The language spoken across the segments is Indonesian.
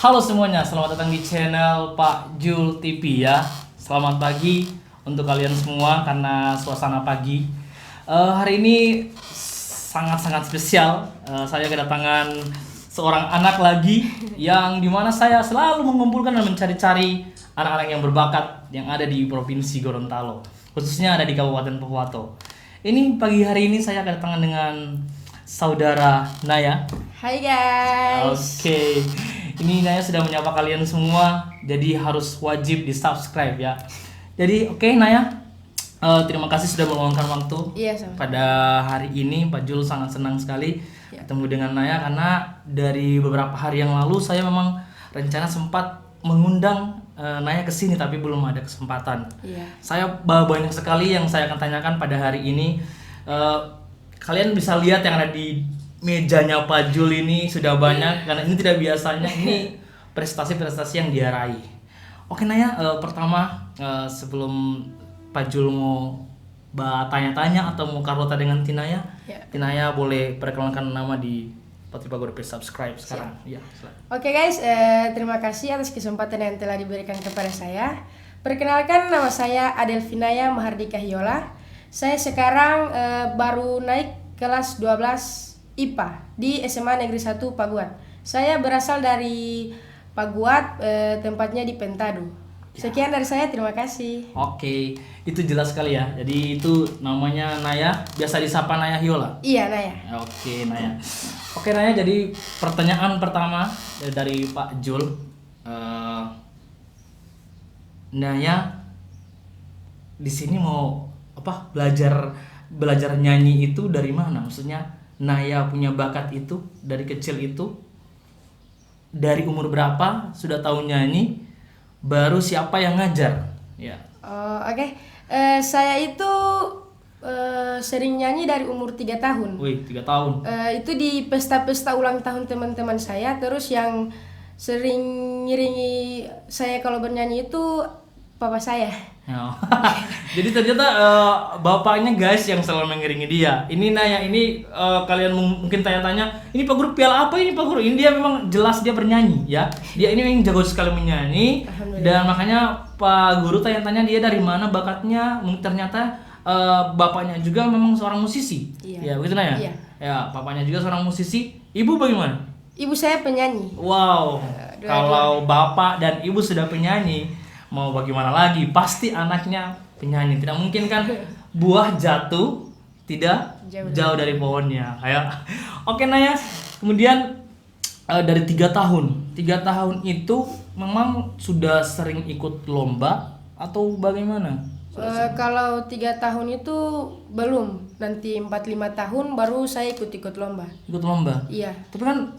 Halo semuanya, selamat datang di channel Pak Jul TV ya. Selamat pagi untuk kalian semua karena suasana pagi. Hari ini sangat-sangat spesial. Saya kedatangan seorang anak lagi yang dimana saya selalu mengumpulkan dan mencari-cari anak-anak yang berbakat yang ada di Provinsi Gorontalo, khususnya ada di Kabupaten Pohuwato. Ini pagi hari ini saya kedatangan dengan saudara Naya. Hai guys. Oke. Ini Naya sudah menyapa kalian semua, jadi harus wajib di subscribe ya. Jadi oke, Naya, terima kasih sudah meluangkan waktu. Iya, sama. Pada hari ini Pak Jul sangat senang sekali ketemu dengan Naya karena dari beberapa hari yang lalu saya memang rencana sempat mengundang Naya ke sini tapi belum ada kesempatan. Iya. Saya banyak sekali yang saya akan tanyakan pada hari ini. Kalian bisa lihat yang ada di mejanya Pak Jul ini sudah banyak karena ini tidak biasanya, ini prestasi-prestasi yang dia raih. Oke Naya, pertama sebelum Pak Jul mau tanya-tanya atau mau karota dengan Tinaya, Tinaya boleh perkenalkan nama di Patri Pagode subscribe sekarang. Ya, Oke guys, terima kasih atas kesempatan yang telah diberikan kepada saya. Perkenalkan, nama saya Adelvinaya Mahardika Hiola. Saya sekarang baru naik kelas 12 IPA di SMA Negeri 1 Paguat. Saya berasal dari Paguat, tempatnya di Pentado. Sekian dari saya, terima kasih. Oke, itu jelas sekali ya. Jadi itu namanya Naya, biasa disapa Naya Hiola. Iya, Naya. Oke Naya. Oke Naya, jadi pertanyaan pertama dari Pak Jul. Naya di sini mau apa? Belajar nyanyi itu dari mana? Maksudnya Naya punya bakat itu dari kecil itu, dari umur berapa sudah tahu nyanyi, baru siapa yang ngajar? Ya. Oke. Saya itu sering nyanyi dari umur 3 tahun. Wih, 3 tahun. Itu di pesta-pesta ulang tahun teman-teman saya. Terus yang sering ngiringi saya kalau bernyanyi itu papa saya. Oh. Jadi ternyata bapaknya guys yang selalu mengiringi dia. Ini Naya, ini kalian mungkin tanya-tanya, ini Pak Guru piala apa ini Pak Guru? Ini dia memang jelas dia bernyanyi ya. Dia ini yang jago sekali menyanyi dan makanya Pak Guru tanya-tanya dia dari mana bakatnya. Ternyata bapaknya juga memang seorang musisi. Iya. Ya, begitu Naya? Iya. Ya, bapaknya juga seorang musisi. Ibu bagaimana? Ibu saya penyanyi. Wow. Kalau bapak dan ibu sudah penyanyi, mau bagaimana lagi? Pasti anaknya penyanyi. Tidak mungkin kan buah jatuh tidak jauh dari pohonnya. Kayak oke Naya. Kemudian dari 3 tahun. 3 tahun itu memang sudah sering ikut lomba atau bagaimana? Kalau 3 tahun itu belum. Nanti 4-5 tahun baru saya ikut lomba. Ikut lomba? Iya. Tapi kan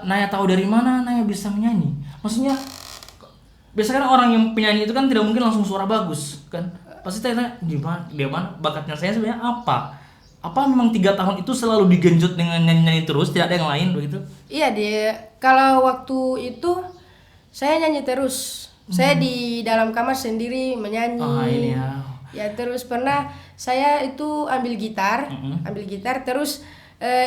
Naya tahu dari mana Naya bisa menyanyi? Maksudnya biasanya kan orang yang penyanyi itu kan tidak mungkin langsung suara bagus kan, pasti tanya di mana bakatnya saya sebenarnya apa memang 3 tahun itu selalu digenjot dengan nyanyi terus, tidak ada yang lain begitu? Iya, kalau waktu itu saya nyanyi terus. Saya di dalam kamar sendiri menyanyi. Ini ya. Ya, terus pernah saya itu ambil gitar terus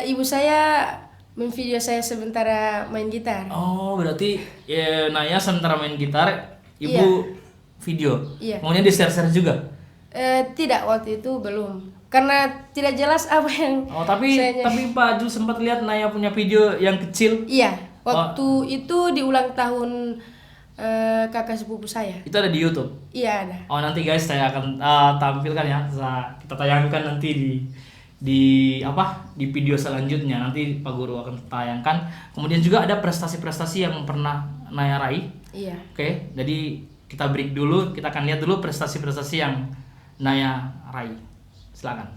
ibu saya video saya sementara main gitar. Oh, berarti ya, Naya sementara main gitar, ibu video. Iya. Maunya di share-share juga? Tidak, waktu itu belum. Karena tidak jelas apa yang tapi Pak Jul sempat lihat Naya punya video yang kecil. Iya, waktu itu di ulang tahun kakak sepupu saya. Itu ada di YouTube? Iya, ada. Nanti guys saya akan tampilkan ya, kita tayangkan nanti di video selanjutnya, nanti Pak Guru akan tayangkan. Kemudian juga ada prestasi-prestasi yang pernah Naya raih. Iya. Oke, jadi kita break dulu, kita akan lihat dulu prestasi-prestasi yang Naya raih. Silakan.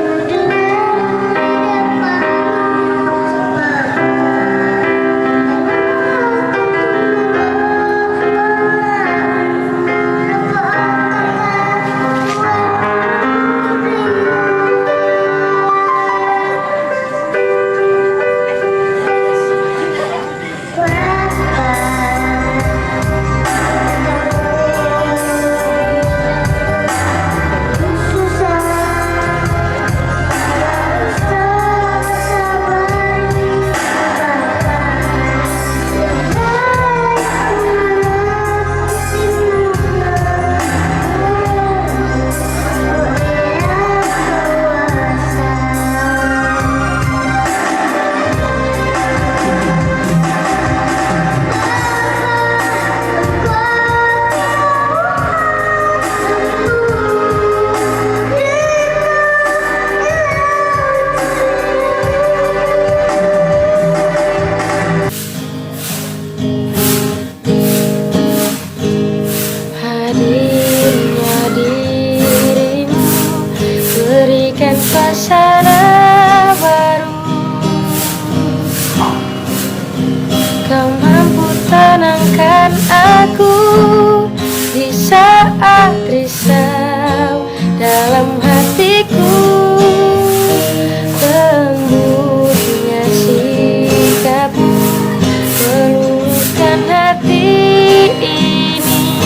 Sambil saat risau dalam hatiku, lembutnya sikapmu meluluhkan hati ini.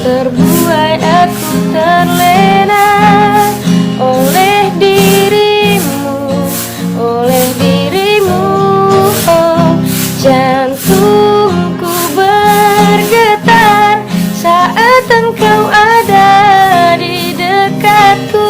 Terbuai aku terlena oleh dirimu, oh, jantungku bergetar saat engkau ada di dekatku.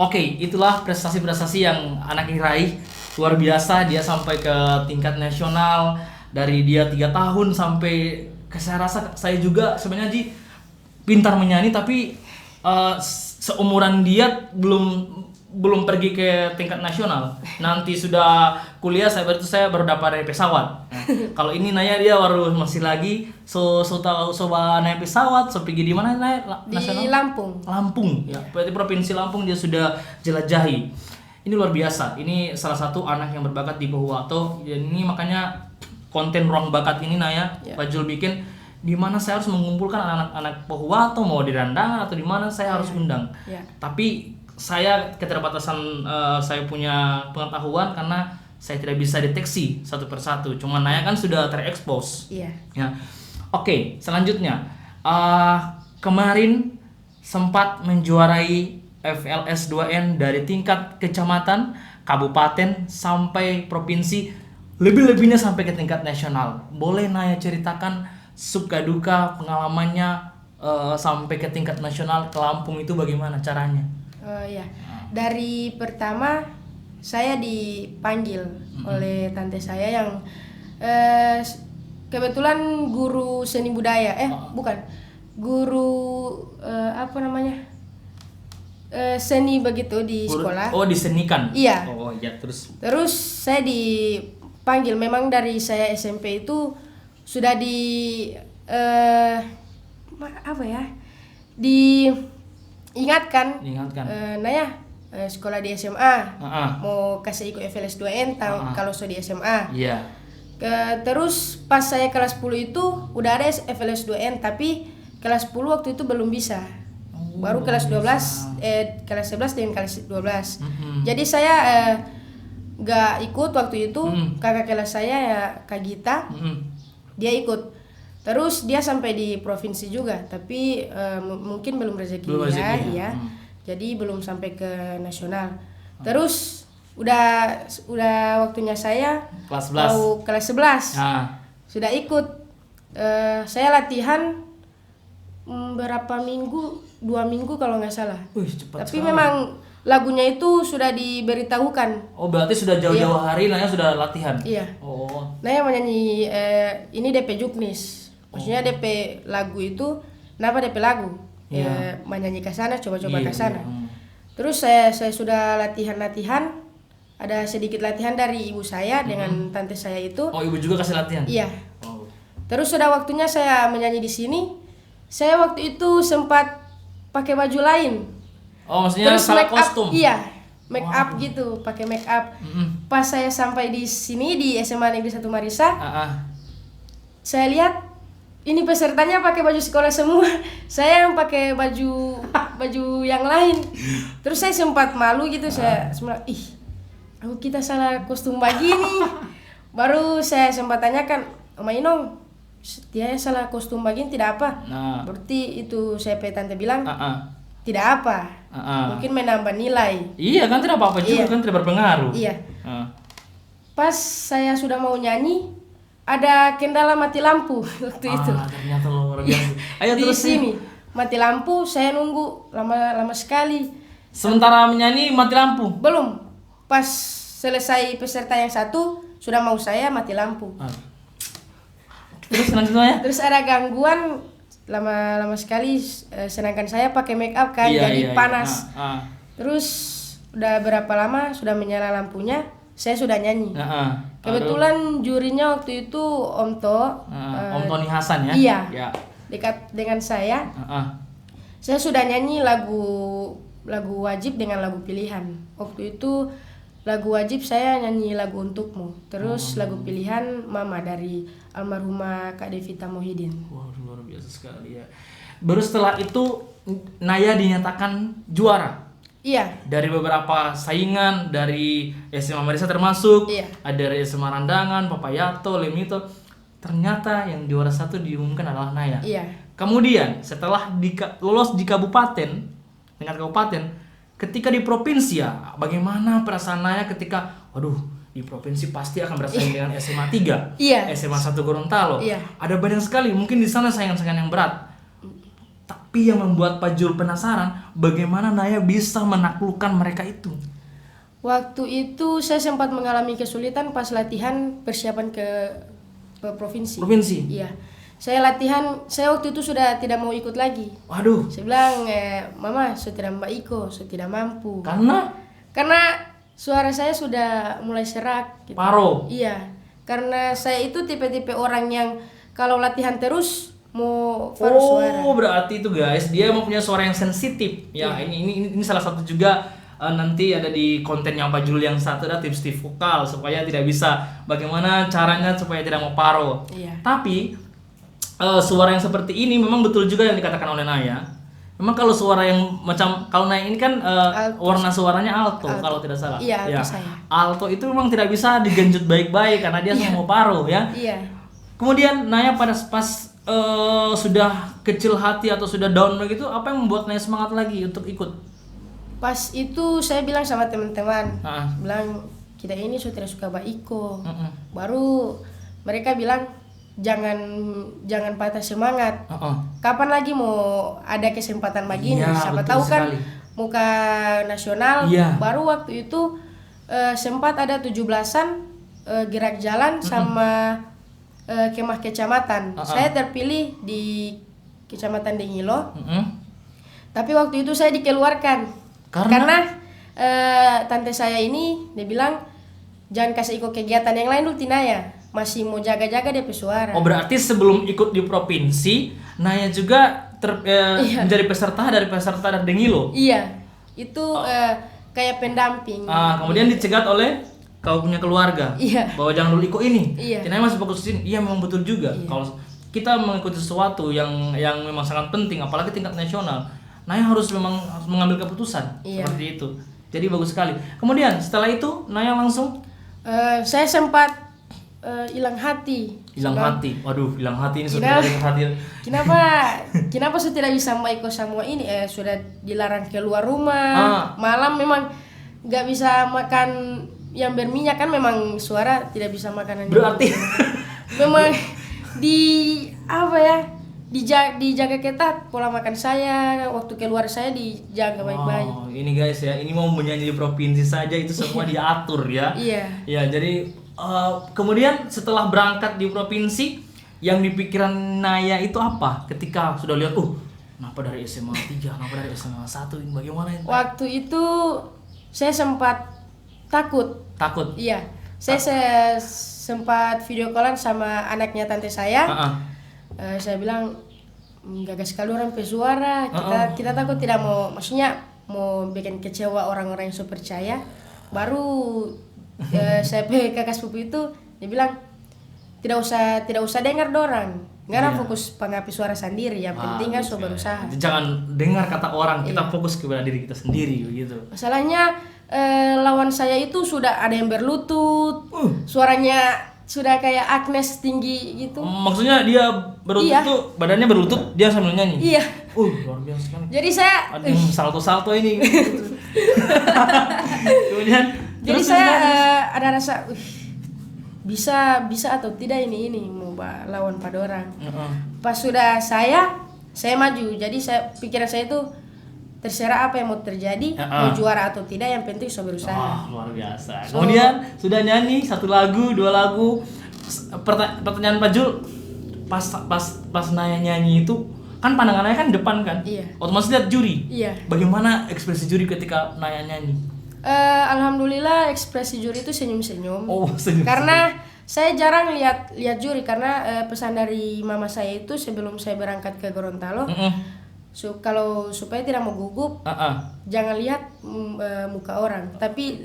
Oke, itulah prestasi-prestasi yang anak ini raih. Luar biasa, dia sampai ke tingkat nasional. Dari dia 3 tahun sampai saya rasa saya juga sebenarnya Ji pintar menyanyi, tapi seumuran dia belum pergi ke tingkat nasional. Nanti sudah kuliah saya baru dapat naik pesawat. Nah, kalau ini Naya dia baru masih lagi tahu coba naik pesawat, pergi di mana naik nasional? Di Lampung. Lampung ya. Berarti provinsi Lampung dia sudah jelajahi. Ini luar biasa. Ini salah satu anak yang berbakat di Pohuwato. Ini makanya konten ruang bakat ini Naya Pak Jul bikin di mana saya harus mengumpulkan anak-anak Pohuwato, mau di Randangan atau di mana saya harus undang. Tapi saya keterbatasan saya punya pengetahuan karena saya tidak bisa deteksi satu persatu. Cuma Naya kan sudah terekspos. Iya. Ya. Oke, selanjutnya kemarin sempat menjuarai FLS 2N dari tingkat kecamatan, kabupaten sampai provinsi, lebih-lebihnya sampai ke tingkat nasional. Boleh Naya ceritakan suka duka pengalamannya sampai ke tingkat nasional ke Lampung itu bagaimana caranya? Ya, dari pertama saya dipanggil oleh tante saya yang kebetulan guru seni budaya, bukan guru seni begitu di sekolah. Oh, disenikan? Iya. Oh ya, terus saya dipanggil, memang dari saya SMP itu sudah diingatkan. Naya sekolah di SMA, mau kasih ikut FLS 2N kalau so di SMA. Iya. Terus pas saya kelas 10 itu udah ada FLS 2N, tapi kelas 10 waktu itu belum bisa. baru kelas 12 kelas 11 dengan kelas 12. Jadi saya nggak ikut waktu itu. Kakak kelas saya ya Kak Gita, dia ikut. Terus dia sampai di provinsi juga, tapi mungkin belum rezeki ya. Jadi belum sampai ke nasional. Terus udah waktunya saya kelas 11. mau kelas 11. Sudah ikut. Saya latihan berapa minggu, 2 minggu kalau nggak salah. Cepat Tapi sekali. memang lagunya itu sudah diberitahukan. Oh, berarti sudah jauh-jauh hari Naya sudah latihan. Iya. Oh. Naya menyanyi ini DP Juknis. Maksudnya DP lagu itu, kenapa DP lagu? Menyanyi ke sana, coba-coba ke sana. Terus saya sudah latihan. Ada sedikit latihan dari ibu saya dengan tante saya itu. Oh, ibu juga kasih latihan? Iya. Oh. Terus sudah waktunya saya menyanyi di sini. Saya waktu itu sempat pakai baju lain. Oh, maksudnya terus salah make up, kostum? iya, make up gitu, pakai make up. Pas saya sampai di sini di SMA Negeri 1 Marisa, saya lihat ini pesertanya pakai baju sekolah semua. Saya yang pakai baju yang lain. Terus saya sempat malu gitu, saya sempat kita salah kostum begini. Baru saya sempat tanyakan, Oma Inong, dia salah kostum begini tidak apa? Berarti itu saya tante bilang tidak apa. Mungkin menambah nilai. Iya kan, tidak apa-apa juga kan, tidak berpengaruh. Iya. Pas saya sudah mau nyanyi, ada kendala mati lampu waktu itu. Ternyata luar biasa. Ayo di terus sini mati lampu, saya nunggu lama sekali. Sementara menyanyi mati lampu? Belum. Pas selesai peserta yang satu, sudah mau saya mati lampu. Terus selanjutnya? Terus ada gangguan lama sekali, sedangkan saya pakai make up kan, jadi panas. Terus udah berapa lama sudah menyala lampunya, saya sudah nyanyi. Kebetulan jurinya waktu itu Om Tony Hasan ya? Iya. Dekat dengan saya. Saya sudah nyanyi lagu wajib dengan lagu pilihan. Waktu itu lagu wajib saya nyanyi lagu Untukmu. Terus lagu pilihan Mama dari almarhumah Kak Devita Mohidin. Wah, luar biasa sekali ya. Baru setelah itu Naya dinyatakan juara. Iya. Dari beberapa saingan dari SMA Marisa termasuk, ada dari SMA Randangan, Papayato, Lemito. Ternyata yang juara satu diumumkan adalah Naya. Iya. Kemudian setelah lolos di kabupaten, tingkat kabupaten, ketika di provinsi ya, bagaimana perasaan Naya ketika, waduh, di provinsi pasti akan bersaing dengan SMA 3, SMA 1 Gorontalo. Ada banyak sekali, mungkin di sana saingan-saingan yang berat. Tapi yang membuat Pak Jul penasaran, bagaimana Naya bisa menaklukkan mereka itu? Waktu itu saya sempat mengalami kesulitan pas latihan persiapan ke provinsi. Iya. Saya latihan, saya waktu itu sudah tidak mau ikut lagi. Waduh. Saya bilang, Mama, saya tidak saya tidak mampu. Karena suara saya sudah mulai serak. Gitu. Paro. Iya. Karena saya itu tipe-tipe orang yang kalau latihan terus mau paruh suara. Oh, berarti itu guys, dia mau punya suara yang sensitif. Ya, ini salah satu juga nanti ada di kontennya Pak Jul yang satu, ada tips-tips vokal supaya tidak bisa, bagaimana caranya supaya tidak mau paro. Tapi suara yang seperti ini memang betul juga yang dikatakan oleh Naya. Memang kalau suara yang macam, kalau Naya ini kan warna suaranya alto kalau tidak salah. Iya, alto saya. Alto itu memang tidak bisa digenjot baik-baik karena dia mau paro ya. Iya. Kemudian Naya pas sudah kecil hati atau sudah down begitu, apa yang membuat Naya semangat lagi untuk ikut? Pas itu saya bilang sama teman-teman, bilang kita ini sudah suka Baiko. Baru mereka bilang jangan patah semangat. Kapan lagi mau ada kesempatan begini? Siapa tahu kan muka nasional. Baru waktu itu sempat ada 17-an gerak jalan sama kemah kecamatan. Saya terpilih di Kecamatan Dengilo. Tapi waktu itu saya dikeluarkan karena tante saya ini dia bilang jangan kasih ikut kegiatan yang lain dulu Naya, masih mau jaga-jaga dia suara. Oh, berarti sebelum ikut di provinsi Naya juga menjadi peserta dari Dengilo. Iya. Itu kayak pendamping. Kemudian dicegat oleh kau punya keluarga bahwa jangan dulu ikut ini. Naya masih fokus di sini. Iya, memang betul juga. Kalau kita mengikuti sesuatu yang memang sangat penting apalagi tingkat nasional, Naya harus memang harus mengambil keputusan Iya. seperti itu. Jadi bagus sekali. Kemudian setelah itu Naya langsung Saya sempat hilang hati. hilang Sebab, hati. Waduh, hilang hati ini Kenapa? sudah dari hati. Kenapa saya tidak bisa ikut semua ini? Sudah dilarang keluar rumah. Malam memang nggak bisa makan yang berminyak, kan memang suara tidak bisa makanan. Berarti Memang di apa ya? Dijaga ketat pola makan saya, waktu keluar saya dijaga baik-baik. oh, ini guys ya, ini mau menyanyi di provinsi saja itu semua diatur ya. Iya. Ya, jadi kemudian setelah berangkat di provinsi, yang dipikiran Naya itu apa? Ketika sudah lihat, kenapa dari SMA 3, kenapa dari SMA 1, ini bagaimana ini? Waktu itu saya sempat takut. Takut. Iya. Saya sempat video callan sama anaknya tante saya. Saya bilang gagas sekali orang pesuara. Kita takut tidak mau, maksudnya mau bikin kecewa orang-orang yang saya percaya. Baru saya pergi ke kakak sepupu itu, dia bilang tidak usah dengar dorang. Nggak fokus pengapi suara sendiri, yang penting kan so berusaha. Jangan dengar kata orang, kita fokus kepada diri kita sendiri begitu. Masalahnya lawan saya itu sudah ada yang berlutut, suaranya sudah kayak Agnes tinggi gitu. Maksudnya dia berlutut Iya. tuh, badannya berlutut, dia sambil nyanyi. Iya. Luar biasa sekali. Jadi saya Ada yang salto-salto ini. Kemudian jadi terus saya ada rasa bisa atau tidak ini mau lawan pada orang. Pas sudah saya maju. Jadi pikiran saya itu terserah apa yang mau terjadi, mau juara atau tidak, yang penting saya berusaha. Luar biasa. Kemudian sudah nyanyi 1 lagu, 2 lagu. Pertanyaan Pak Jul, pas Naya nyanyi itu kan pandangan Naya kan depan kan? Iya. Otomatis lihat juri. Iya. Bagaimana ekspresi juri ketika Naya nyanyi? Alhamdulillah ekspresi juri itu senyum-senyum. Senyum. Karena saya jarang lihat juri, karena pesan dari mama saya itu sebelum saya berangkat ke Gorontalo, kalau supaya tidak mau gugup, jangan lihat muka orang, tapi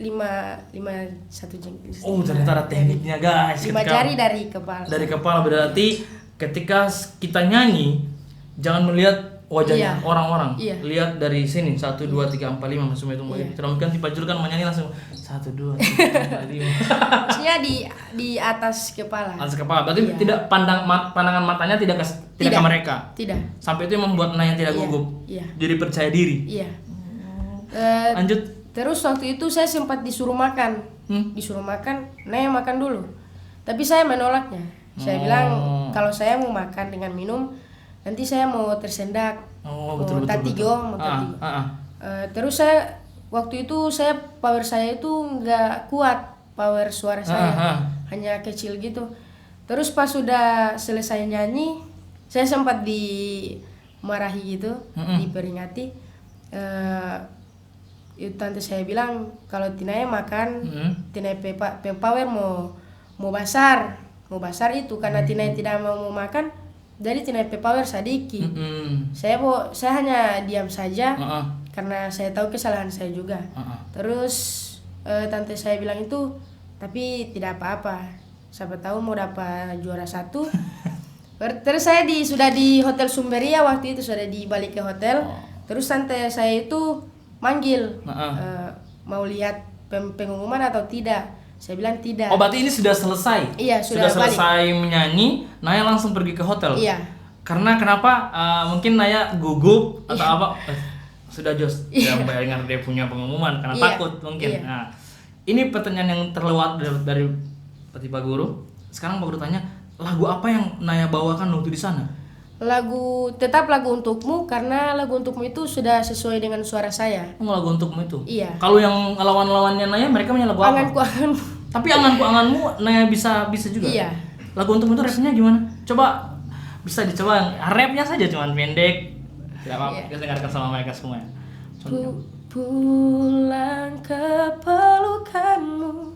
satu jengkal. Ternyata ada tekniknya guys. 5 jari dari kepala. Dari kepala, berarti ketika kita nyanyi jangan melihat wajahnya orang-orang. Iya. Lihat dari sini 1 2 3 4 5 masuk itu. Terus kan Pak Jul kan menyanyi langsung 1 2 3 4 5. Maksudnya di atas kepala. Atas kepala. Berarti tidak pandangan matanya tidak ke mereka. Tidak. Sampai itu yang membuat Naya tidak gugup. Iya. Jadi percaya diri. Iya. Lanjut. Terus waktu itu saya sempat disuruh makan. Naya makan dulu. Tapi saya menolaknya. Saya bilang kalau saya mau makan dengan minum, nanti saya mau tersendak. Betul. Tatigo. Terus saya waktu itu power saya itu nggak kuat, power suara saya hanya kecil gitu. Terus pas sudah selesai nyanyi, saya sempat dimarahi gitu, diperingati. Tante saya bilang kalau Tinaya makan, Tinaya power mau basar itu, karena Tinaya tidak mau makan, jadi Tinaya power sadiki. Saya hanya diam saja karena saya tahu kesalahan saya juga. Terus tante saya bilang itu, tapi tidak apa-apa, siapa tahu mau dapat juara 1. Terus saya sudah di Hotel Sumberia waktu itu, sudah dibalik ke hotel. Terus tante saya itu manggil, mau lihat pengumuman atau tidak. Saya bilang tidak. Berarti ini sudah selesai? Iya, sudah selesai menyanyi, Naya langsung pergi ke hotel? Iya. Karena kenapa? Mungkin Naya gugup atau apa? Sudah jos, tidak bayangkan dia punya pengumuman karena takut mungkin. Nah, ini pertanyaan yang terlewat dari Pak Guru. Sekarang Pak Guru tanya, lagu apa yang Naya bawakan waktu di sana? Tetap lagu untukmu, karena lagu untukmu itu sudah sesuai dengan suara saya. Lagu untukmu itu? Iya. Kalau yang lawan-lawannya Naya, mereka punya lagu apa? Anganku. Tapi anganmu Naya bisa juga? Iya. Lagu untukmu itu rapnya gimana? Coba, bisa dicoba rapnya saja, cuman pendek. Tidak apa-apa, kita dengarkan sama mereka semua. Pulang ke pelukanmu,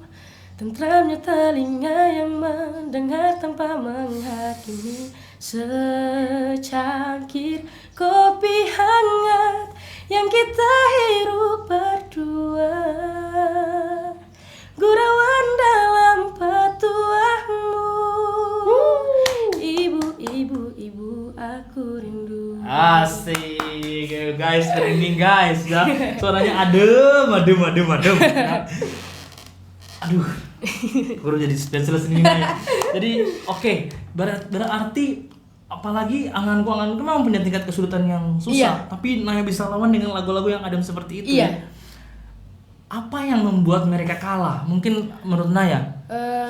tentramnya telinga yang mendengar tanpa menghakimi. Secangkir kopi hangat yang kita hirup berdua, gurauan dalam petuahmu. Ibu, aku rindu. Asik guys. guys, merinding guys ya. Suaranya adem. Ya. Aduh, baru jadi spesialis ini ya. Jadi oke, berarti apalagi anganku memang punya tingkat kesulitan yang susah, tapi Naya bisa lawan dengan lagu-lagu yang adem seperti itu. Iya. Apa yang membuat mereka kalah? Mungkin menurut Naya?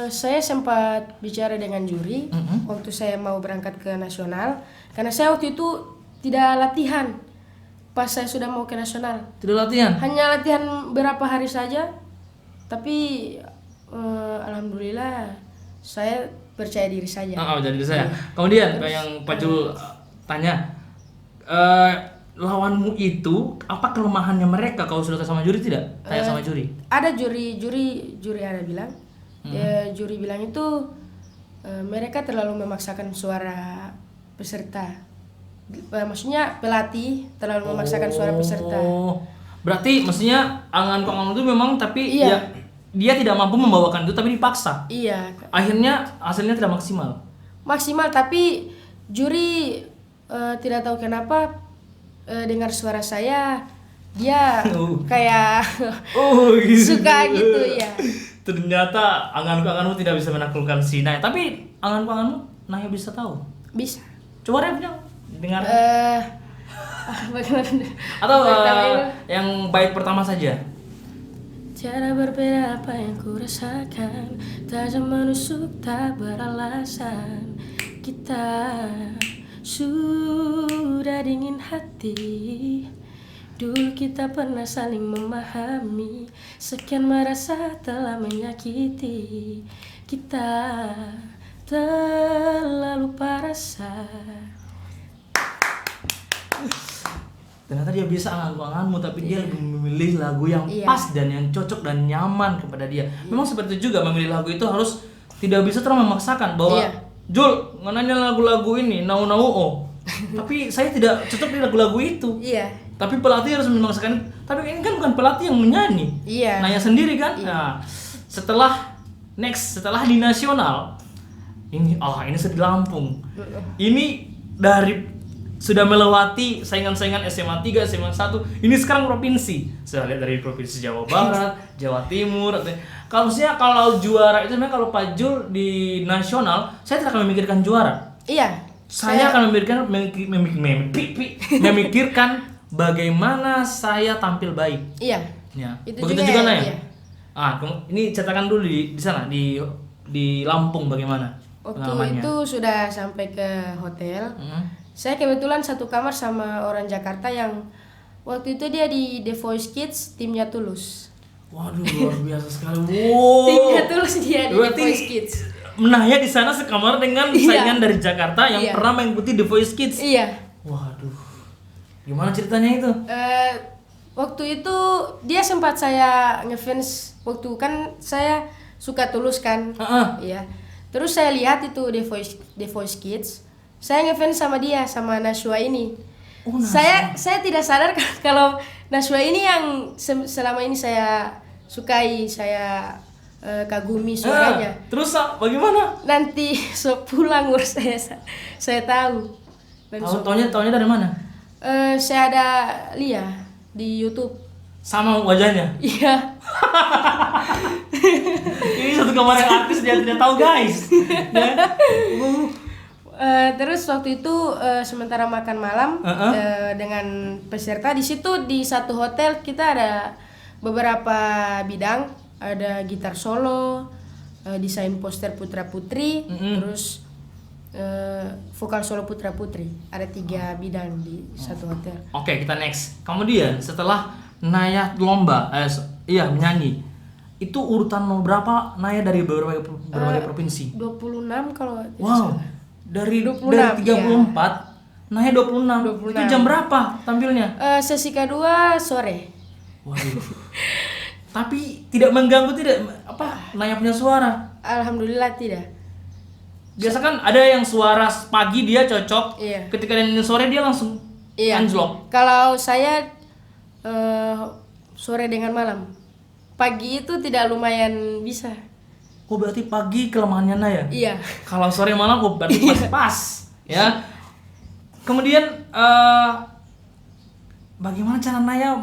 Saya sempat bicara dengan juri waktu saya mau berangkat ke nasional, karena saya waktu itu tidak latihan pas saya sudah mau ke nasional. Tidak latihan? Hanya latihan berapa hari saja, tapi alhamdulillah saya percaya diri saja. Jadi saya. Kemudian yang Pak Jul tanya, lawanmu itu apa kelemahannya mereka kalau sudah sama juri tidak? Tanya sama juri. Ada juri ada bilang, juri bilang itu mereka terlalu memaksakan suara peserta. Maksudnya pelatih terlalu memaksakan suara peserta. Berarti maksudnya angan itu memang tapi ya dia tidak mampu membawakan itu tapi dipaksa. Iya. Akhirnya hasilnya tidak maksimal. Maksimal tapi juri tidak tahu kenapa dengar suara saya dia kayak gitu. suka gitu ya. Ternyata anganmu tidak bisa menaklukkan si Naya. Tapi anganmu Naya bisa tahu. Bisa. Coba refnya dengar. Bagaimana? Atau yang bait pertama saja. Cara berbeda apa yang ku rasakan, tajam menusuk tak beralasan. Kita sudah dingin hati, dulu kita pernah saling memahami. Sekian merasa telah menyakiti, kita terlalu parasa. Ternyata dia bisa angan-anganmu, tapi dia lebih memilih lagu yang pas dan yang cocok dan nyaman kepada dia. Memang seperti itu juga, memilih lagu itu harus tidak bisa terlalu memaksakan bahwa Jul, nanya lagu-lagu ini, nau-nau tapi saya tidak cocok di lagu-lagu itu. Iya. Tapi pelatih harus memaksakan. Tapi ini kan bukan pelatih yang menyanyi. Iya. Nanya sendiri kan. Nah, setelah di nasional, ini sedih Lampung. Ini dari sudah melewati saingan-saingan SMA 3, SMA 1, ini sekarang provinsi. Saya lihat dari provinsi Jawa Barat, Jawa Timur. Kalau juara itu sebenarnya kalau Pak Jul di nasional, saya tidak akan memikirkan juara. Iya. Saya akan memikirkan bagaimana saya tampil baik. Iya. Ya. Itu Begitu juga juga Naya. iya. Ini ceritakan dulu di sana di Lampung bagaimana pengalamannya. Waktu itu sudah sampai ke hotel. Saya kebetulan satu kamar sama orang Jakarta yang waktu itu dia di The Voice Kids, timnya Tulus. Waduh, luar biasa sekali. Wow. Timnya Tulus dia di The Voice Kids. Naya di sana sekamar dengan saingan dari Jakarta yang pernah mengikuti The Voice Kids. Iya. Waduh. Gimana ceritanya itu? Waktu itu dia sempat saya ngefans, waktu kan saya suka Tulus kan. Iya. Terus saya lihat itu The Voice Kids. Saya ngefans sama dia, sama Nashwa ini. Saya tidak sadar kalau Nashwa ini yang selama ini saya sukai, saya kagumi suaranya. Terus bagaimana? Nanti pulang saya tahu. Taunya dari mana? Saya ada lihat di YouTube. Sama wajahnya? Iya. Ini satu kamar yang artis dia tidak tahu guys. Terus waktu itu sementara makan malam dengan peserta di situ di satu hotel kita ada beberapa bidang, ada gitar solo, desain poster putra putri, terus vokal solo putra putri. Ada 3 bidang di satu hotel. Oke, kita next. Kemudian setelah Naya lomba, menyanyi, itu urutan berapa Naya dari berbagai provinsi? 26 kalau tidak salah. Dari 34 Naya 26. Itu jam berapa tampilnya? Sesi kedua sore. Waduh. Tapi tidak mengganggu Naya punya suara? Alhamdulillah tidak. Biasa kan ada yang suara pagi dia cocok, ketika nyanyi sore dia langsung anjlok. Kalau saya sore dengan malam. Pagi itu tidak lumayan bisa. Oh berarti pagi kelemahannya Naya? Iya. Kalau sore malam berarti pas ya. Kemudian bagaimana cara Naya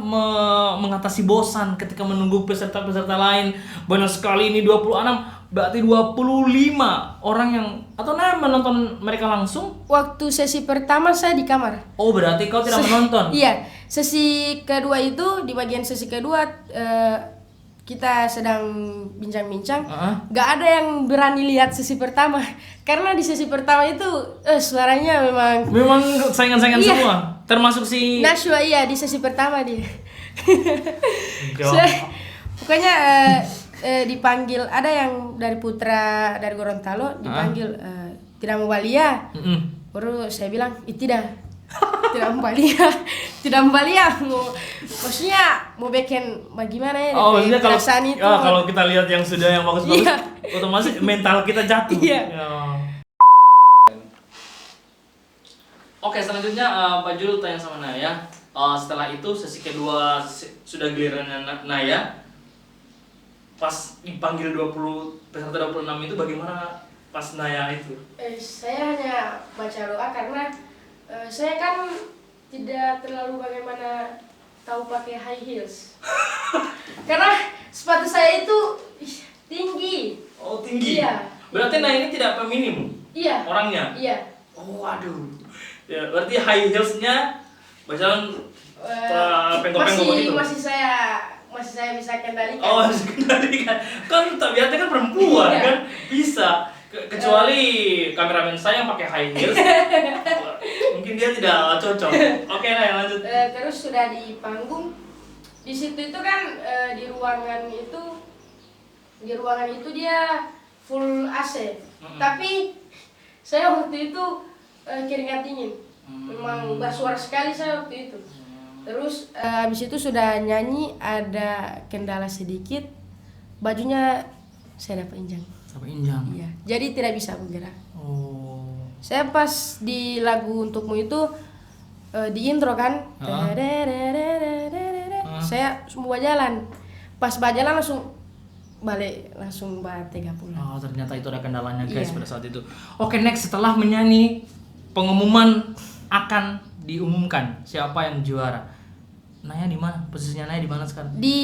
mengatasi bosan ketika menunggu peserta-peserta lain? Banyak sekali ini 26, berarti 25 orang yang atau Naya menonton mereka langsung? Waktu sesi pertama saya di kamar. Oh, berarti kau tidak menonton? Iya, sesi kedua itu di bagian sesi kedua kita sedang bincang-bincang. Gak ada yang berani lihat sesi pertama karena di sesi pertama itu suaranya memang saingan-saingan Iya. semua, termasuk si Nashwa. Iya, di sesi pertama dia. Jawab. Pokoknya dipanggil, ada yang dari Putra dari Gorontalo dipanggil tidak mau balia. Baru saya bilang tidak mau balia, tidak mau balia. Maksudnya mau bikin bagaimana ya? Maksudnya kalau perasaan itu. kalau kita lihat yang sudah yang bagus-bagus, Iya. otomatis mental kita jatuh. Iya. Ya. Oke, selanjutnya Pak Jul tanya sama Naya. Setelah itu sesi kedua sudah giliran Naya. Pas dipanggil 20 peserta 26 itu bagaimana pas Naya itu? Saya hanya baca doa karena saya kan tidak terlalu bagaimana tahu pakai high heels. Karena sepatu saya itu tinggi. Oh, tinggi. Iya. Berarti Naya ini tidak feminim Iya. orangnya? Iya. Oh, waduh. Ya, berarti high heels-nya bacaan penggol-penggol begitu. Masih saya bisa kendalikan. Oh, bisa kendalikan. Kan tabiatnya kan perempuan Iya. kan bisa. Kecuali kameramen saya yang pakai high heels. Mungkin dia tidak cocok. Oke, Naya lanjut. Terus sudah di panggung. Di situ itu kan di ruangan itu dia full AC. Tapi saya waktu itu keringat dingin. Memang bersuara sekali saya waktu itu. Terus habis itu sudah nyanyi, ada kendala sedikit, bajunya saya dapat injang. Sampai injang. Iya. Jadi tidak bisa bergerak. Oh. Saya pas di lagu Untukmu itu di intro kan, saya semua jalan. Pas berjalan langsung balik, langsung tega pulang. Oh, ternyata itu ada kendalanya guys Iya. pada saat itu. Oke, next, setelah menyanyi, pengumuman akan diumumkan siapa yang juara. Naya di mana? Posisinya Naya di mana sekarang? Di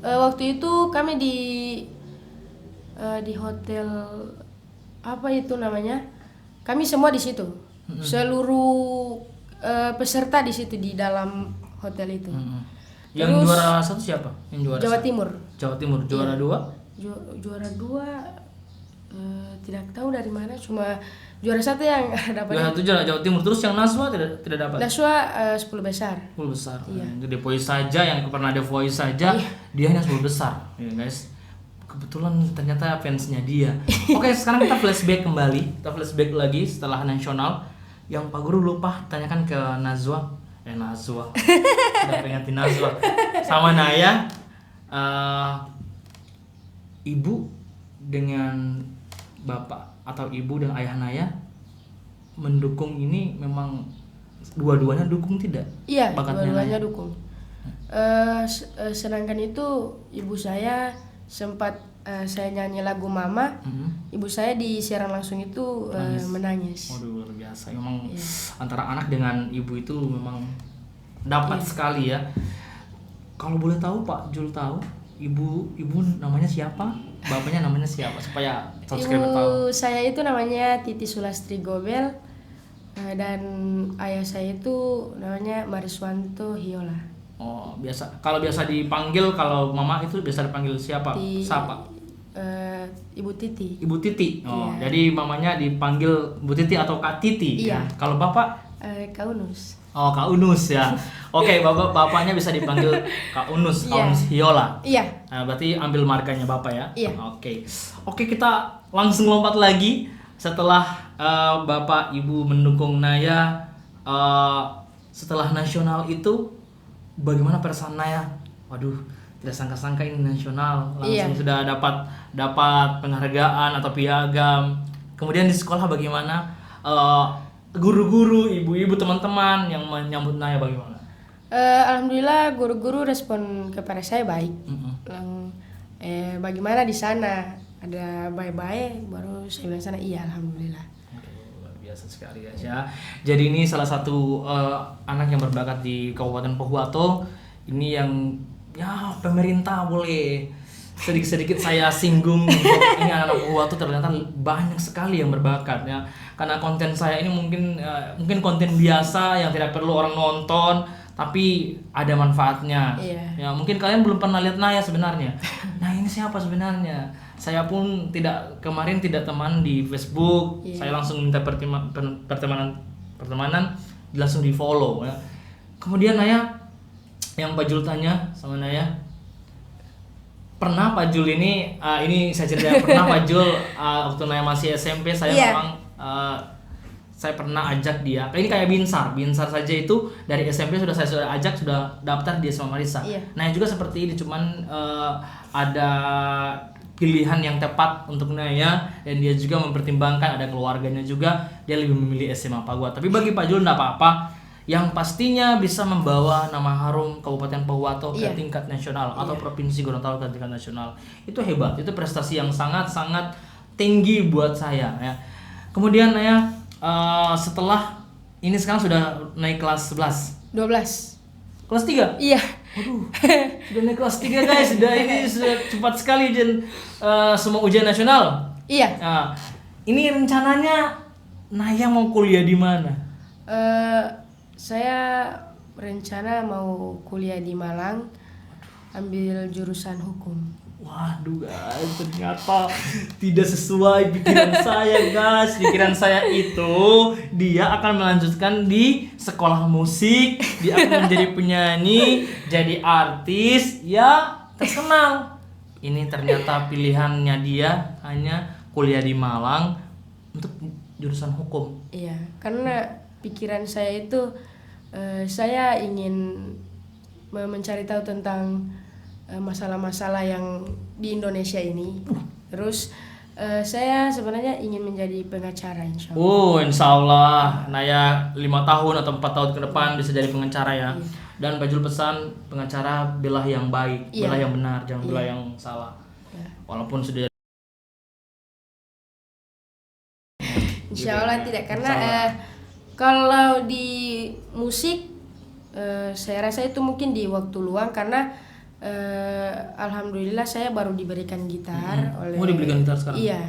waktu itu kami di hotel apa itu namanya? Kami semua di situ. Seluruh peserta di situ di dalam hotel itu. Yang Terus, juara satu siapa? Yang juara Jawa satu? Timur. Jawa Timur. Juara dua? Juara dua tidak tahu dari mana, cuma juara satu yang dapat. Juara satu Jawa Timur. Terus yang Naswa tidak dapat? Naswa 10 besar. 10 besar. Iya. Yang The Voice saja, yang pernah The Voice saja, dia hanya 10 besar. Ya guys. Kebetulan ternyata fansnya dia. Oke, sekarang kita flashback kembali. Kita flashback lagi setelah nasional. Yang Pak Guru lupa tanyakan ke Nazwa. Nazwa. Udah peringatin Nazwa. Sama Naya. Ibu dengan bapak atau ibu dan ayah Naya mendukung ini, memang dua-duanya dukung tidak? Iya, Bakatnya dua-duanya Naya? dukung. Sedangkan itu ibu saya sempat saya nyanyi lagu Mama, ibu saya di siaran langsung itu menangis. Waduh, luar biasa. Memang antara anak dengan ibu itu memang dapat sekali ya. Kalau boleh tahu Pak Jul tahu, ibu namanya siapa? Bapaknya namanya siapa? Supaya subscriber tahu. Ibu saya itu namanya Titi Sulastri Gobel dan ayah saya itu namanya Mariswanto Hiola. Oh, kalau biasa dipanggil, kalau mama itu biasa dipanggil siapa? Siapa? Ibu Titi. Ibu Titi. Oh, Iya. jadi mamanya dipanggil Bu Titi atau Kak Titi. Iya. Kan? Kalau bapak? Kak Unus. Oh, Kak Unus ya. Oke, bapaknya bisa dipanggil Kak Unus, Kak Iya. Unus Hiola. Iya. Nah, berarti ambil markanya bapak ya. Iya. Oke, kita langsung lompat lagi setelah bapak ibu mendukung Naya. Setelah nasional itu, bagaimana perasaan Naya? Waduh, tidak sangka-sangka ini nasional, langsung sudah dapat penghargaan atau piagam. Kemudian di sekolah bagaimana? Guru-guru, ibu-ibu, teman-teman yang menyambut Naya bagaimana? Alhamdulillah guru-guru respon kepada saya baik. Bagaimana di sana? Ada baik-baik, baru saya bilang sana iya alhamdulillah. Luar biasa sekali guys ya. Jadi ini salah satu anak yang berbakat di Kabupaten Pohuwato. Ini yang ya pemerintah boleh sedikit-sedikit saya singgung untuk ini anak-anak Pohuwato ternyata banyak sekali yang berbakat ya. Karena konten saya ini mungkin konten biasa yang tidak perlu orang nonton tapi ada manfaatnya. Iya. Ya mungkin kalian belum pernah lihat Naya sebenarnya. Nah ini siapa sebenarnya? Saya pun kemarin tidak teman di Facebook. Iya. Saya langsung minta pertemanan langsung di follow ya. Kemudian Naya, yang Pak Jul tanya sama Naya, pernah Pak Jul ini saya cerita pernah Pak Jul waktu Naya masih SMP saya Iya. memang saya pernah ajak dia. Ini kayak Binsar saja itu dari SMP saya sudah ajak, sudah daftar dia sama Marisa. Iya. Nah juga seperti ini, cuman ada pilihan yang tepat untuk Naya dan dia juga mempertimbangkan ada keluarganya juga, dia lebih memilih SMA Paguat. Tapi bagi Pak Jul enggak apa-apa, yang pastinya bisa membawa nama harum Kabupaten Pohuwato ke Iya. tingkat nasional atau Provinsi Gorontalo ke tingkat nasional. Itu hebat, itu prestasi yang sangat-sangat tinggi buat saya ya. Kemudian Naya setelah ini sekarang sudah naik kelas 11. 12. Kelas 3? Iya. Waduh, sudah naik kelas 3 guys, sudah cepat sekali dan semua ujian nasional. Iya. Nah, ini rencananya Naya mau kuliah di mana? Saya rencana mau kuliah di Malang, ambil jurusan hukum. Waduh guys, ternyata tidak sesuai pikiran saya guys. Pikiran saya itu dia akan melanjutkan di sekolah musik, dia akan menjadi penyanyi, jadi artis, ya terkenal. Ini ternyata pilihannya dia hanya kuliah di Malang untuk jurusan hukum. Iya, karena pikiran saya itu saya ingin mencari tahu tentang masalah-masalah yang di Indonesia ini. Terus saya sebenarnya ingin menjadi pengacara insya Allah. Oh, insya Allah Naya 5 tahun atau 4 tahun ke depan bisa jadi pengacara ya. Iya. Dan Pak Jul pesan pengacara belah yang baik, Iya. belah yang benar, jangan belah Iya. yang salah. Ya. Walaupun sudah Insya Allah tidak, karena Insya Allah. kalau di musik saya rasa itu mungkin di waktu luang, karena alhamdulillah saya baru diberikan gitar oleh. Oh, diberikan gitar sekarang? Iya.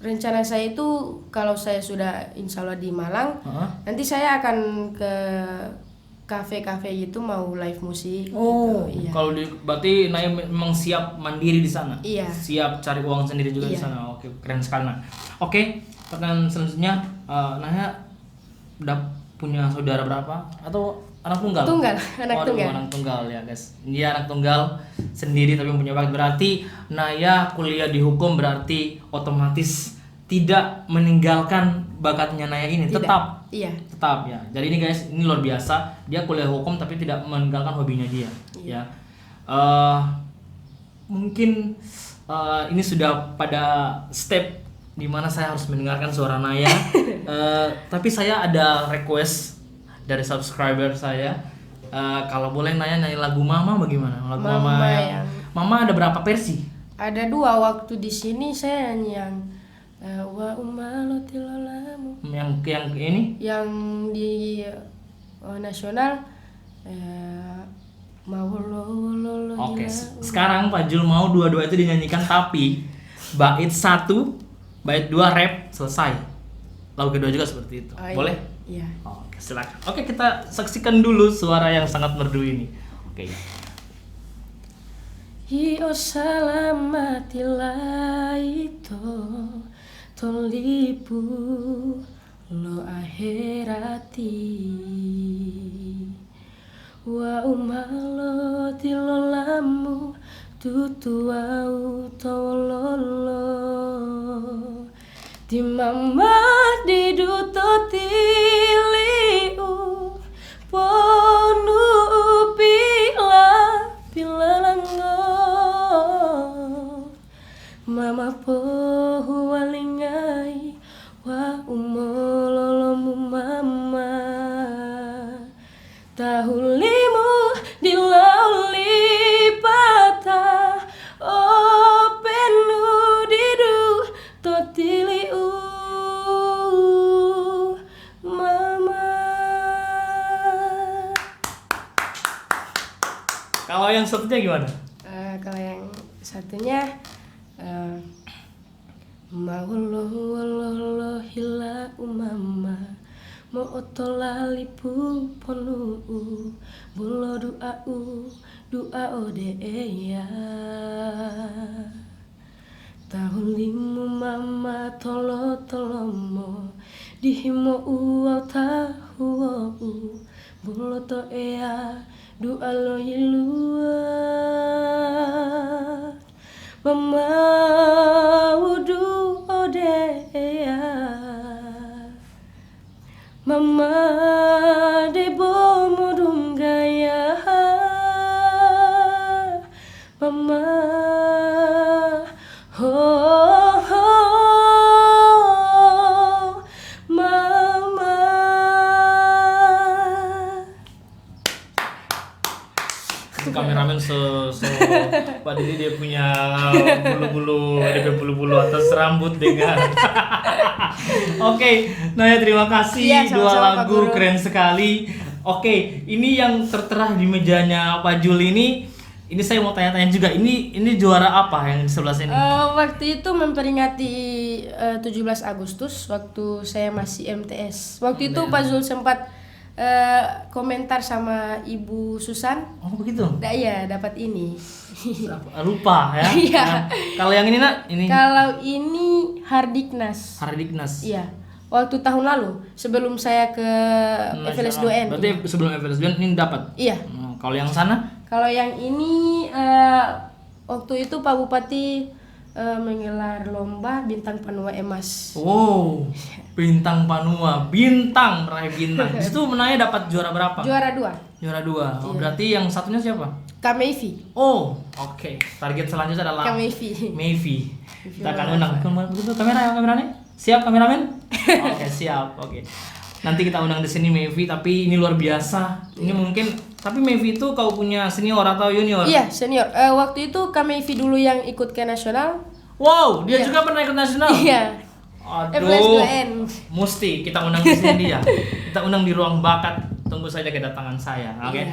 Rencana saya itu kalau saya sudah insya Allah di Malang, nanti saya akan ke kafe-kafe gitu mau live musik. Oh, gitu. Iya. kalau berarti Naya memang siap mandiri di sana. Iya. Siap cari uang sendiri juga di Iya. sana. Oke, keren sekali. Nah. Oke, pertanyaan selanjutnya, Naya udah punya saudara berapa atau anak tunggal? Tunggal, anak Waduh, tunggal. anak tunggal ya guys. Dia anak tunggal sendiri tapi punya bakat. Berarti Naya kuliah di hukum berarti otomatis tidak meninggalkan bakatnya Naya ini. Tidak. Tetap Iya. ya. Jadi ini guys, ini luar biasa. Dia kuliah hukum tapi tidak meninggalkan hobinya dia. Iya. Ya. Mungkin ini sudah pada step di mana saya harus mendengarkan suara Naya. Tapi saya ada request dari subscriber saya. Kalau boleh Naya nyanyi lagu Mama bagaimana? Lagu Mama yang yang- Mama ada berapa versi? Ada 2 waktu di sini saya nyanyi yang wa umalotillolamu, Yang ini? yang di nasional mau lo Oke, sekarang Pak Jul mau dua-dua itu dinyanyikan tapi bait 1, bait 2 rap selesai. Lagu kedua juga seperti itu. Boleh? Iya. Oke, silakan. Oke, kita saksikan dulu suara yang sangat merdu ini. Oke. Io salamatila ito tolipu lo aherati wa umalo tilolamu tutuau tololo di mama di duto tiliu ponu pila pilalango mama pohu walingai wa umololomu mama tahulimu dilauli patah o penu didu totiliu satunya gimana? Kalau yang satunya Mawallah hila umama mo otola lipu ponu bulo dua odeya tahun limu mama tolomo dihimo uau tahu bulo to ea dua lo ilua mama wudu odeya mama debo mudum gaya mama mama. Kameramen Pak Didi dia punya bulu-bulu atas rambut dengan Oke, Naya terima kasih. Iya, Dua sama-sama, Pak lagu Guru. keren sekali. Oke, ini yang tertera di mejanya Pak Jul ini saya mau tanya-tanya juga. Ini juara apa yang di sebelah sini? Waktu itu memperingati 17 Agustus waktu saya masih MTS. Waktu itu Pak Zul sempat komentar sama Ibu Susan. Oh begitu. Iya, dapat ini. Lupa ya. Iya. Nah, kalau yang ini Nak, ini Kalau ini Hardiknas. Hardiknas. Iya. Waktu tahun lalu sebelum saya ke FLS 2N. Berarti sebelum FLS 2N ini dapat. Iya. Kalau yang sana? Kalau yang ini waktu itu Pak Bupati menggelar lomba Bintang Panua Emas. Wow, Bintang Panua, bintang meraih bintang. Di situ menanya dapat juara berapa? Juara 2. Juara 2. Oh, Iya. berarti yang satunya siapa? Kamevi. Oh, oke. Target selanjutnya adalah Kamevi. Mayvi. Kita akan undang. Begitu kameranya? Siap kameramen? Oke, siap. Oke. Nanti kita undang di sini Mayvi, tapi ini luar biasa. Ini mungkin, tapi Mayvi itu kau punya senior atau junior? Iya, senior. Waktu itu Kamevi dulu yang ikut ke nasional. Wow, dia Iya. juga pernah ikut nasional. Iya. FLS Aduh, 2N. mesti kita undang di sini dia. Kita undang di ruang bakat. Tunggu saja kedatangan saya. Oke. Iya.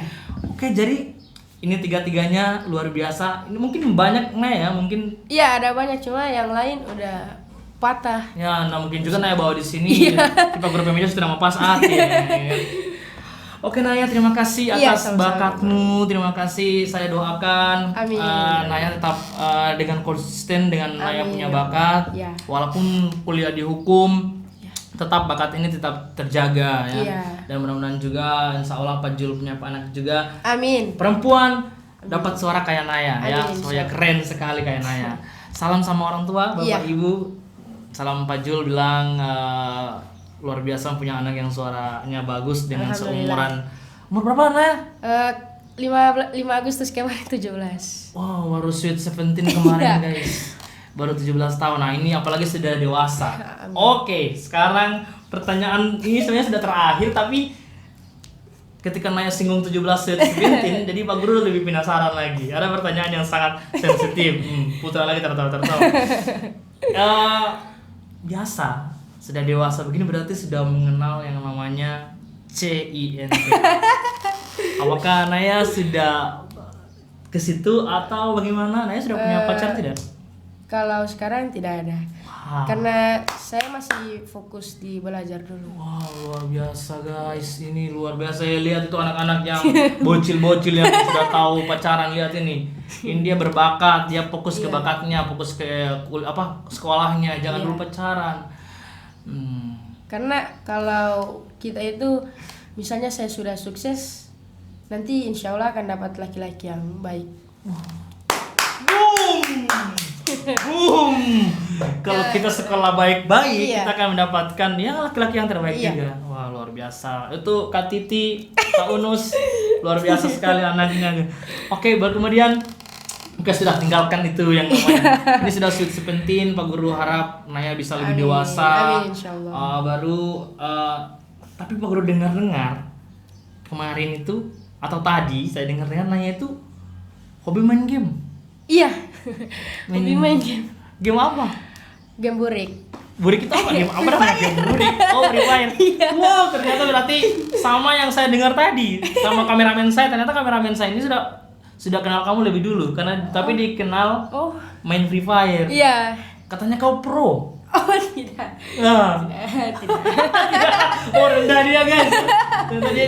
Oke, jadi ini tiga-tiganya luar biasa. Ini mungkin banyak ya, mungkin Iya, ada banyak cuma yang lain udah patah. ya, nah mungkin juga Naya bawa di sini. Iya. Kita grup meja sudah mau pas Oke Naya, terima kasih Iya, atas sama-sama. bakatmu. Terima kasih. Saya doakan Amin. Naya tetap dengan konsisten dengan Naya Amin. punya bakat. Iya. Walaupun kuliah di hukum, tetap bakat ini tetap terjaga ya. Iya. Dan mudah-mudahan juga insya Allah Pak Jul punya anak juga Amin. perempuan dapat suara kayak Naya ya, Amin, suara insya keren sekali kayak Naya. Salam sama orang tua, Bapak Iya. Ibu. Salam Pak Jul bilang luar biasa punya anak yang suaranya bagus dengan Alhamdulillah. seumuran. Umur berapa Naya? 5 Agustus kemarin 17. Wow, baru sweet 17 kemarin Iya. guys. Baru 17 tahun. Nah, ini apalagi sudah dewasa. Amin. Oke, sekarang pertanyaan ini sebenarnya sudah terakhir tapi ketika Naya singgung 17 sweet 17 jadi Pak Guru lebih penasaran lagi. Ada pertanyaan yang sangat sensitif. Putra lagi tertawa-tertawa. Biasa, sudah dewasa begini berarti sudah mengenal yang namanya CINT. Apakah Naya sudah ke situ atau bagaimana? Naya sudah punya pacar tidak? Kalau sekarang tidak ada. Wah. Karena saya masih fokus di belajar dulu. Wow, luar biasa guys. Ini luar biasa ya, lihat itu anak-anak yang bocil-bocil yang sudah tahu pacaran. Lihat ini. Ini dia berbakat, dia fokus ke Iya. bakatnya, fokus ke sekolahnya, jangan Iya. dulu pacaran. Karena kalau kita itu misalnya saya sudah sukses, nanti insya Allah akan dapat laki-laki yang baik. Boom! Boom! Kalau kita sekolah baik-baik, Iya. kita akan mendapatkan ya laki-laki yang terbaik Iya. juga. Wah, luar biasa. Itu Kak Titi, Kak Unus, luar biasa sekali anaknya. Oke, baru kemudian sudah tinggalkan itu yang namanya. Ini sudah sweet 17, Pak Guru harap Naya bisa lebih Amin. dewasa. Amin, insyaallah. Tapi Pak Guru dengar-dengar kemarin itu atau tadi saya dengar-dengar Naya itu hobi main game. Iya. Hobi main game. Game apa? Game burik. Burik itu apa? Game apa namanya? Game burik. Oh, Free Fire. Wow, ternyata berarti sama yang saya dengar tadi. Sama kameramen saya, ternyata kameramen saya ini sudah sudah kenal kamu lebih dulu karena tapi dikenal Oh, main Free Fire. iya. Katanya kau pro. Oh, tidak. Nah. Tidak. Oh, rendah dia guys. Rendah dia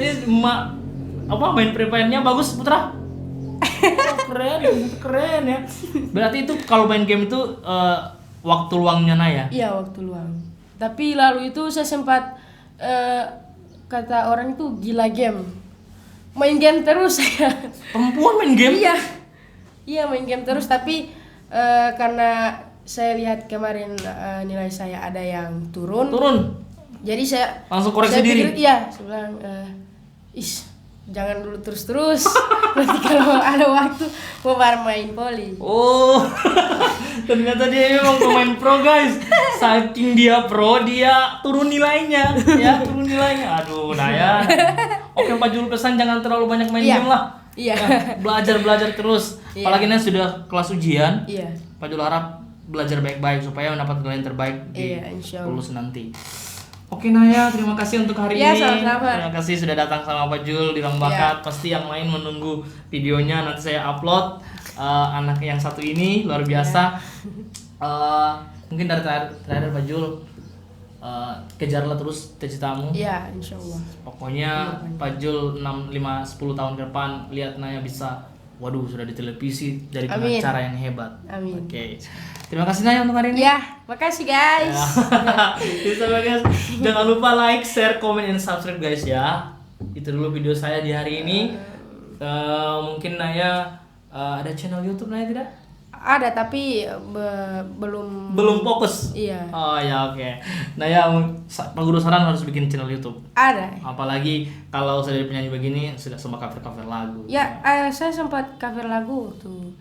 main Free Fire-nya bagus Putra. Oh, keren ya. Berarti itu kalau main game itu waktu luangnya Naya. Iya, waktu luang. Tapi lalu itu saya sempat kata orang itu gila game. Main game terus saya. Perempuan main game? Iya. Iya, main game terus tapi karena saya lihat kemarin nilai saya ada yang turun. Jadi saya Langsung koreksi saya diri. pikir, iya, saya bilang jangan dulu terus-terus. Nanti kalau ada waktu mau main poli. Oh, ternyata dia memang pemain pro guys. Saking dia pro, dia turun nilainya, ya turun nilainya. Aduh, Naya. Oke, Pak Jul pesan jangan terlalu banyak main Iya. game lah. Iya. Belajar terus. Iya. Apalagi Naya sudah kelas ujian. Iya. Pak Jul harap belajar baik-baik supaya mendapat nilai yang terbaik di Iya, insya Allah. lulus nanti. Oke Naya, terima kasih untuk hari Iya, ini. sama-sama. Terima kasih sudah datang sama Pak Jul di Ruang Bakat. Pasti yang lain menunggu videonya nanti saya upload. Anak yang satu ini luar biasa. Mungkin dari terakhir Pak Jul, kejarlah terus cita-citamu. Iya, insya Allah. Pokoknya Pak Jul 6, 5, 10 tahun ke depan lihat Naya bisa, waduh sudah di televisi dari Amin. pengacara yang hebat. Amin. Oke. Terima kasih Naya untuk hari ini. Ya, makasih guys. Bisa guys. Jangan lupa like, share, comment, dan subscribe guys ya. Itu dulu video saya di hari ini. Mungkin Naya ada channel YouTube Naya tidak? Ada tapi belum Fokus. Iya. Oh ya oke. Naya Pak Guru saran harus bikin channel YouTube. Ada. Apalagi kalau saya jadi penyanyi begini sudah sama cover lagu. Ya, saya sempat cover lagu tuh.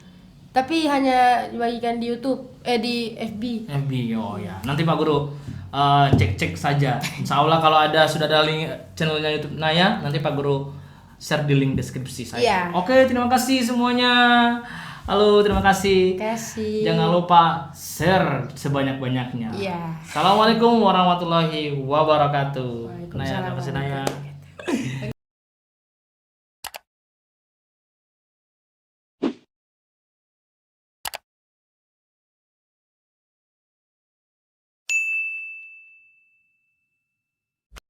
Tapi hanya dibagikan di YouTube, di FB. FB oh ya. Nanti Pak Guru cek saja. Insya Allah kalau sudah ada link channelnya YouTube Naya, nanti Pak Guru share di link deskripsi saya. Iya. Oke, terima kasih semuanya. Halo, terima kasih. Kasih. Jangan lupa share sebanyak-banyaknya. Iya. Assalamualaikum warahmatullahi wabarakatuh. Waalaikumsalam Naya, terima kasih Naya. warahmatullahi wabarakatuh.